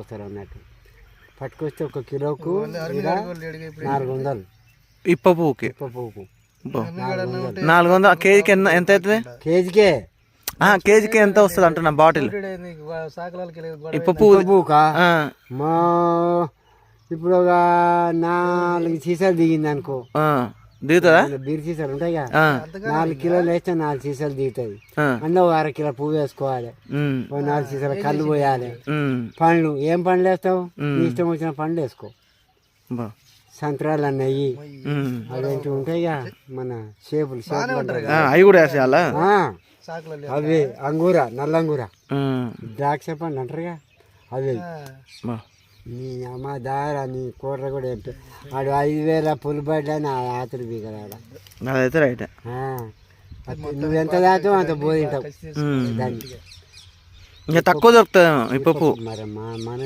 వస్తారు అన్నట్టు. పట్టుకొస్తే ఒక కిలోకు 400 ఇప్ప పువ్వుకి. ఇప్ప పువ్వుకు 400 కేజీకి ఎంత అవుతుంది? కేజీకే కేజీకి ఎంత వస్తుంది అంటున్నా బాటిల్ ఇప్ప పువ్వుకా? మా ఇప్పుడు ఒక 4 సీసాలు దిగింది అనుకో, దిగుతుందా? బీర్ సీసాలు ఉంటాయి కదా, 4 కిలోలు వేస్తే 4 సీసాలు దిగుతుంది. అందులో ఒక 1/2 కిలో పువ్వు వేసుకోవాలి, 4 సీసాలు కళ్ళు పోయాలి. పండ్లు ఏం పండ్లు వేస్తావు? నీ ఇష్టం వచ్చిన పండ్లు వేసుకో. సంత్రాలు అన్నయ్యి అవేంటి ఉంటాయి మన షేపులు అవి కూడా వేసేయాలా? అవి అంగూర, నల్లంగూర, ద్రాక్ష పండు అంటారుగా అవి. నీ అమ్మ దార నీ కూర కూడా ఏంటి ఆడు 5,000 పులిబడ్డ అని ఆతుడు బీగలాడ. అదైతే రైట్. నువ్వెంత దాటావు అంత బోధింటావు దాన్ని. ఇంకా తక్కువ దొరుకుతుంది ఇప్ప పువ్వు. మరి మన